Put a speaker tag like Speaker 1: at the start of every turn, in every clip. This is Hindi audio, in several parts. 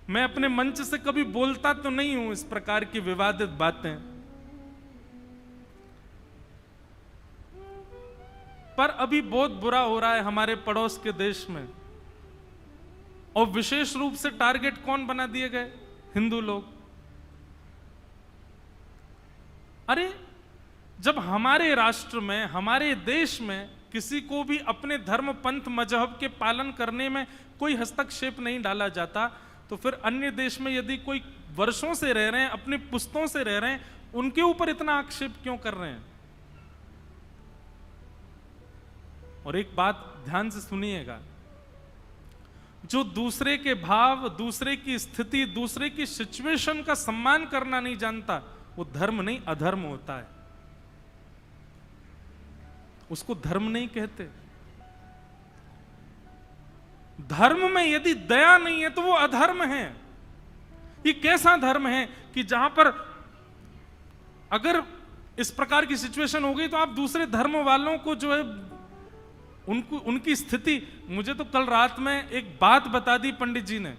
Speaker 1: मैं अपने मंच से कभी बोलता तो नहीं हूं इस प्रकार की विवादित बातें, पर अभी बहुत बुरा हो रहा है हमारे पड़ोस के देश में, और विशेष रूप से टारगेट कौन बना दिए गए? हिंदू लोग। अरे जब हमारे राष्ट्र में, हमारे देश में किसी को भी अपने धर्म, पंथ, मजहब के पालन करने में कोई हस्तक्षेप नहीं डाला जाता, तो फिर अन्य देश में यदि कोई वर्षों से रह रहे हैं, अपनी पुश्तों से रह रहे हैं, उनके ऊपर इतना आक्षेप क्यों कर रहे हैं? और एक बात ध्यान से सुनिएगा, जो दूसरे के भाव, दूसरे की स्थिति, दूसरे की सिचुएशन का सम्मान करना नहीं जानता, वो धर्म नहीं, अधर्म होता है। उसको धर्म नहीं कहते। धर्म में यदि दया नहीं है तो वो अधर्म है। ये कैसा धर्म है कि जहां पर अगर इस प्रकार की सिचुएशन हो गई तो आप दूसरे धर्म वालों को जो है उनकी स्थिति, मुझे तो कल रात में एक बात बता दी पंडित जी ने,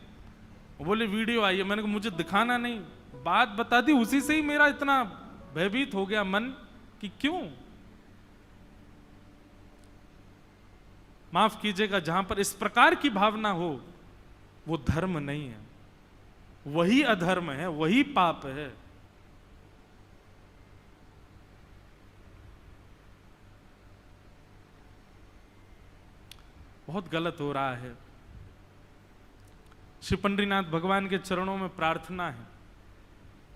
Speaker 1: बोले वीडियो आई है, मैंने कहा मुझे दिखाना नहीं, बात बता दी, उसी से ही मेरा इतना भयभीत हो गया मन कि क्यों। माफ कीजिएगा, जहां पर इस प्रकार की भावना हो वो धर्म नहीं है, वही अधर्म है, वही पाप है। बहुत गलत हो रहा है। श्री पंडरीनाथ भगवान के चरणों में प्रार्थना है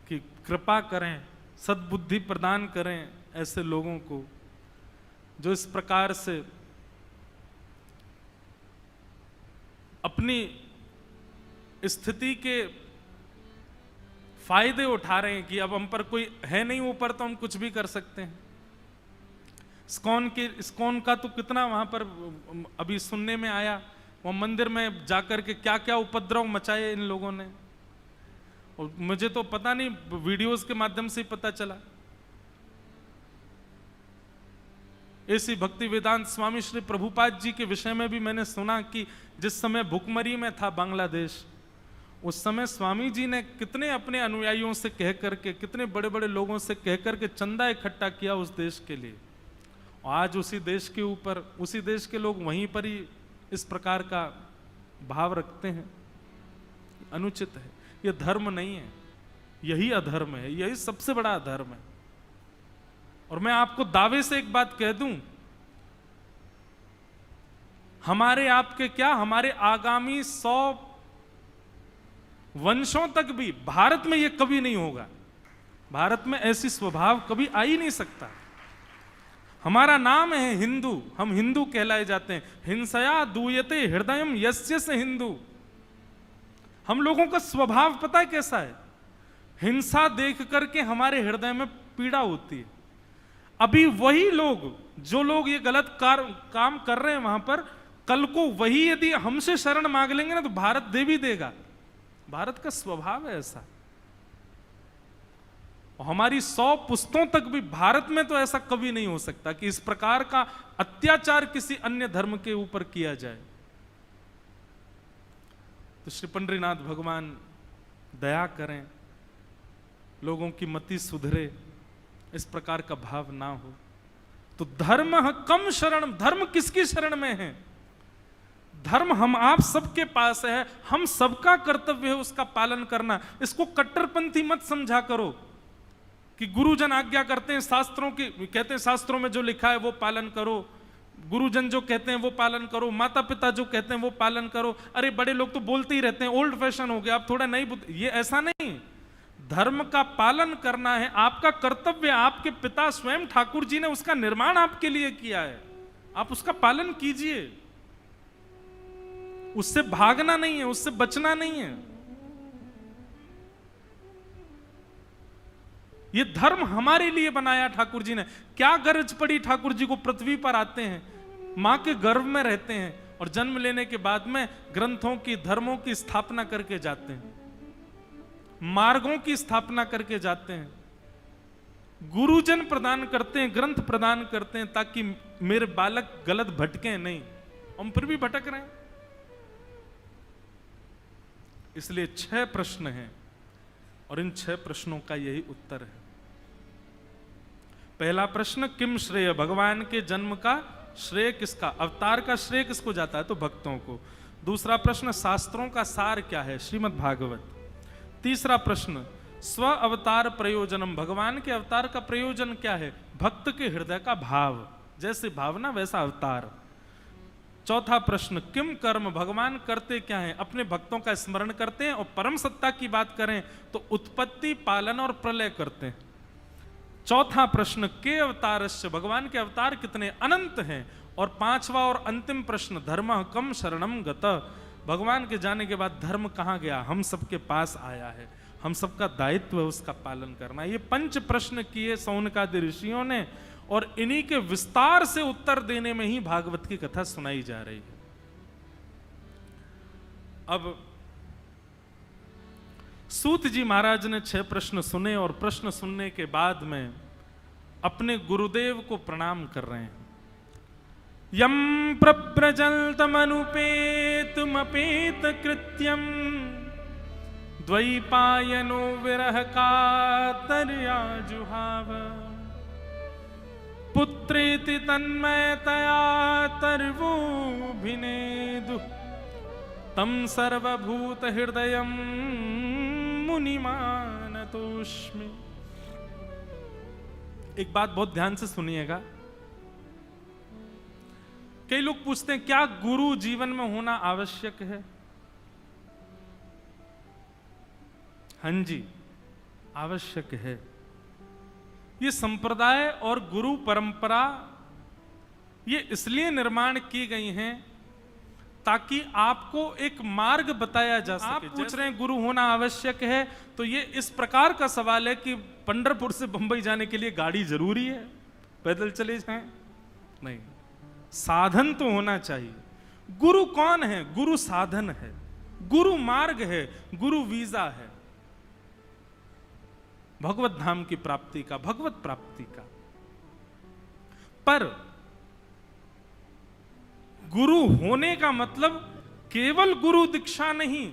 Speaker 1: कि कृपा करें, सद्बुद्धि प्रदान करें ऐसे लोगों को जो इस प्रकार से अपनी स्थिति के फायदे उठा रहे हैं कि अब हम पर कोई है नहीं ऊपर तो हम कुछ भी कर सकते हैं। इस्कॉन का तो कितना वहां पर अभी सुनने में आया, वो मंदिर में जाकर के क्या क्या उपद्रव मचाए इन लोगों ने, और मुझे तो पता नहीं, वीडियोस के माध्यम से ही पता चला। ऐसी भक्ति वेदांत स्वामी श्री प्रभुपाद जी के विषय में भी मैंने सुना कि जिस समय भुखमरी में था बांग्लादेश, उस समय स्वामी जी ने कितने अपने अनुयायियों से कह करके, कितने बड़े बड़े लोगों से कह करके चंदा इकट्ठा किया उस देश के लिए। आज उसी देश के ऊपर, उसी देश के लोग वहीं पर ही इस प्रकार का भाव रखते हैं, अनुचित है। यह धर्म नहीं है, यही अधर्म है, यही सबसे बड़ा अधर्म है। और मैं आपको दावे से एक बात कह दूं, हमारे आपके क्या, हमारे आगामी 100 वंशों तक भी भारत में यह कभी नहीं होगा। भारत में ऐसी स्वभाव कभी आ ही नहीं सकता। हमारा नाम है हिंदू, हम हिंदू कहलाए जाते हैं। हिंसया दूयते हृदयम यस्य से हिंदू। हम लोगों का स्वभाव पता है कैसा है? हिंसा देख करके हमारे हृदय में पीड़ा होती है। अभी वही लोग, जो लोग ये गलत काम कर रहे हैं वहां पर, कल को वही यदि हमसे शरण मांग लेंगे ना तो भारत दे भी देगा। भारत का स्वभाव है ऐसा। और हमारी 100 पुश्तों तक भी भारत में तो ऐसा कभी नहीं हो सकता कि इस प्रकार का अत्याचार किसी अन्य धर्म के ऊपर किया जाए। तो श्री पंडरीनाथ भगवान दया करें, लोगों की मति सुधरे, इस प्रकार का भाव ना हो। तो धर्म कम शरण, धर्म किसकी शरण में है? धर्म हम आप सबके पास है, हम सबका कर्तव्य है उसका पालन करना। इसको कट्टरपंथी मत समझा करो कि गुरुजन आज्ञा करते हैं, शास्त्रों की कहते हैं शास्त्रों में जो लिखा है वो पालन करो, गुरुजन जो कहते हैं वो पालन करो, माता पिता जो कहते हैं वो पालन करो। अरे बड़े लोग तो बोलते ही रहते हैं, ओल्ड फैशन हो गया, आप थोड़ा नई बुद्धि। ये ऐसा नहीं, धर्म का पालन करना है आपका कर्तव्य। आपके पिता स्वयं ठाकुर जी ने उसका निर्माण आपके लिए किया है, आप उसका पालन कीजिए। उससे भागना नहीं है, उससे बचना नहीं है। ये धर्म हमारे लिए बनाया ठाकुर जी ने। क्या गरज पड़ी ठाकुर जी को? पृथ्वी पर आते हैं, मां के गर्भ में रहते हैं और जन्म लेने के बाद में ग्रंथों की, धर्मों की स्थापना करके जाते हैं, मार्गों की स्थापना करके जाते हैं, गुरुजन प्रदान करते हैं, ग्रंथ प्रदान करते हैं ताकि मेरे बालक गलत भटके नहीं। हम फिर भी भटक रहे हैं। इसलिए 6 प्रश्न हैं और इन 6 प्रश्नों का यही उत्तर है। पहला प्रश्न, किम श्रेय, भगवान के जन्म का श्रेय किसका, अवतार का श्रेय किसको जाता है, तो भक्तों को। दूसरा प्रश्न, शास्त्रों का सार क्या है, श्रीमद् भागवत। तीसरा प्रश्न, स्व अवतार प्रयोजनम, भगवान के अवतार का प्रयोजन क्या है, भक्त के हृदय का भाव, जैसे भावना वैसा अवतार। चौथा प्रश्न, किम कर्म, भगवान करते क्या हैं, अपने भक्तों का स्मरण करते हैं, और परम सत्ता की बात करें तो उत्पत्ति, पालन और प्रलय करते हैं। चौथा प्रश्न, के अवतारस्य, भगवान के अवतार कितने, अनंत हैं। और पांचवा और अंतिम प्रश्न, धर्म कम शरणम गत, भगवान के जाने के बाद धर्म कहाँ गया, हम सबके पास आया है, हम सबका दायित्व है उसका पालन करना। ये 5 प्रश्न किए सौनकादि ऋषियों ने, और इन्हीं के विस्तार से उत्तर देने में ही भागवत की कथा सुनाई जा रही है। अब सूत जी महाराज ने 6 प्रश्न सुने, और प्रश्न सुनने के बाद में अपने गुरुदेव को प्रणाम कर रहे हैं। यम प्रव्रजल्तमनुपेतमपेत कृत्यम द्वैपायनो विरह कातर्या जुहाव पुत्रेति तन्मयतया तर्वोभिनेदु तम सर्वभूत हृदयम मुनिमानतोस्मि। एक बात बहुत ध्यान से सुनिएगा। कई लोग पूछते हैं क्या गुरु जीवन में होना आवश्यक है। हां जी, आवश्यक है। ये संप्रदाय और गुरु परंपरा ये इसलिए निर्माण की गई हैं ताकि आपको एक मार्ग बताया जा सके। आप पूछ रहे हैं गुरु होना आवश्यक है, तो ये इस प्रकार का सवाल है कि पंढरपुर से बंबई जाने के लिए गाड़ी जरूरी है, पैदल चले जाएं? नहीं, साधन तो होना चाहिए। गुरु कौन है? गुरु साधन है, गुरु मार्ग है, गुरु वीजा है भगवत धाम की प्राप्ति का, भगवत प्राप्ति का। पर गुरु होने का मतलब केवल गुरु दीक्षा नहीं।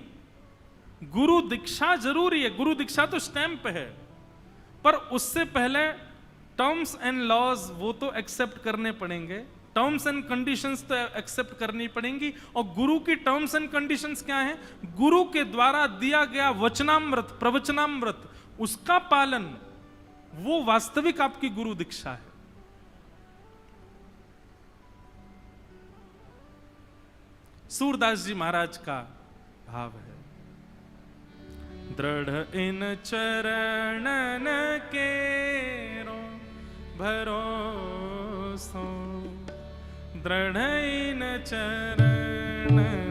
Speaker 1: गुरु दीक्षा जरूरी है, गुरु दीक्षा तो स्टैंप है, पर उससे पहले टर्म्स एंड लॉज वो तो एक्सेप्ट करने पड़ेंगे, टर्म्स एंड कंडीशंस तो एक्सेप्ट करनी पड़ेंगी। और गुरु की टर्म्स एंड कंडीशंस क्या हैं? गुरु के द्वारा दिया गया वचनामृत, प्रवचनामृत, उसका पालन, वो वास्तविक आपकी गुरु दीक्षा है। सूरदास जी महाराज का भाव है, दृढ़ इन चरणन केरो भरोसो, दृढ़ इन चरणन